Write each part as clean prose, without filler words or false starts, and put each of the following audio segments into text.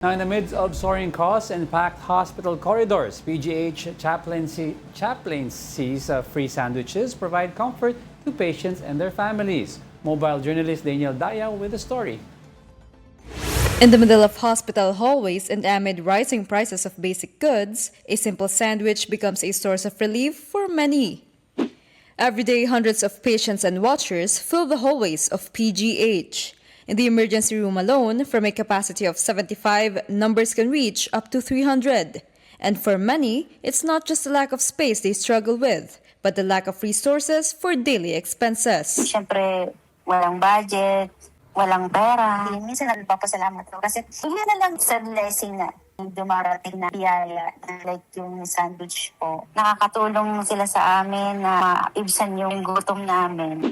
Now, in the midst of soaring costs and packed hospital corridors, PGH chaplaincy's free sandwiches provide comfort to patients and their families. Mobile journalist Daniel Dayao with the story. In the middle of hospital hallways and amid rising prices of basic goods, a simple sandwich becomes a source of relief for many. Every day, hundreds of patients and watchers fill the hallways of PGH. In the emergency room alone, from a capacity of 75, numbers can reach up to 300. And for many, it's not just the lack of space they struggle with, but the lack of resources for daily expenses. Siyempre, walang budget, walang pera. Minsan nagpapasalamat ako kasi yun na lang sa blessing na dumarating na biyaya like yung sandwich po. Nakakatulong sila sa amin na maibsan yung gutom namin.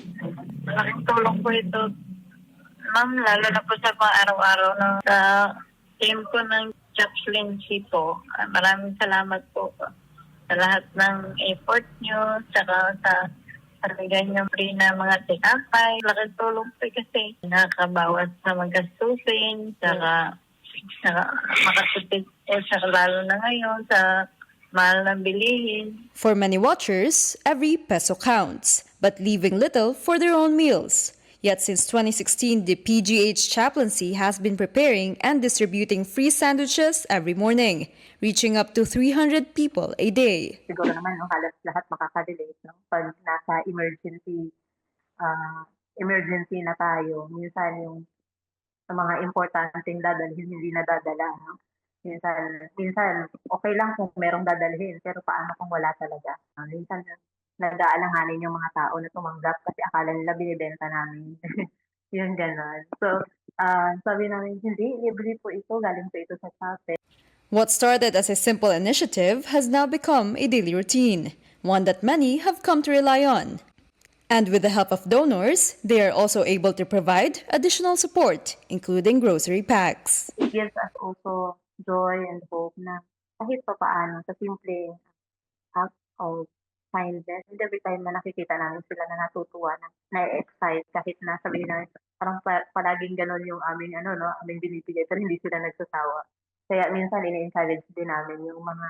Malaking tulong po ito, ma'am, lalo na po sa mga araw-araw na sa team ko ng chaplaincy po. Maraming salamat po sa lahat ng effort nyo, saka sa talagang yung free na mga tinapay. Laking tulong po kasi nakakabawas sa magastusin, saka makatipid po saka lalo na ngayon sa mahal ng bilihin. For many watchers, every peso counts, but leaving little for their own meals. Yet since 2016, the PGH chaplaincy has been preparing and distributing free sandwiches every morning, reaching up to 300 people a day. Siguro naman, halos lahat makaka-relate, no? Pag nasa emergency na tayo, minsan yung sa mga importanteng dadalhin, hindi nadadala, no? Minsan, okay lang kung merong dadalhin, pero paano kung wala talaga? Minsan, nag-aalanganin yung mga tao na tumanggap kasi akala nila binibenta namin. Yung gano'n. So, sabi namin, hindi, libre po ito, galing po ito sa chape. What started as a simple initiative has now become a daily routine, one that many have come to rely on. And with the help of donors, they are also able to provide additional support, including grocery packs. It gives us also joy and hope na kahit pa paano sa simpleng act of kindness. And every time na nakikita namin sila na natutuwa, na-excite kahit na sabihin namin, parang palaging ganon yung aming binibigay pero hindi sila nagsasawa. Kaya minsan ini-encourage din namin yung mga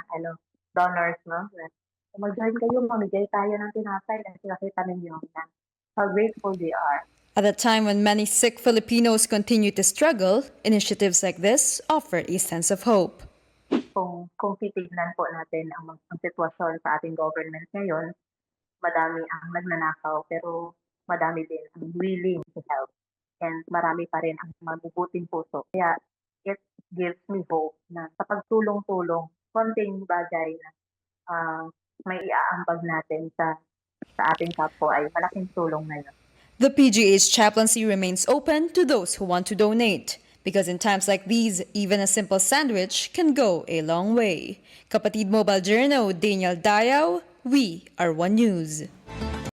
donors, no? Mag-join kayo, mamigay tayo ng tinapay kasi nakita ninyo na how grateful they are. At a time when many sick Filipinos continue to struggle, initiatives like this offer a sense of hope. Kung titignan po natin ang sitwasyon sa ating government ngayon, madami ang nagnanakaw pero madami din ang willing to help and marami pa rin ang mabubuting puso. Kaya it gives me hope na sa pagtulong-tulong, konting bagay na may iaambag natin sa ating kapwa ay malaking tulong na yun. The PGH chaplaincy remains open to those who want to donate, because in times like these, even a simple sandwich can go a long way. Kapatid Mobile Journal, Daniel Dayao, we are One News.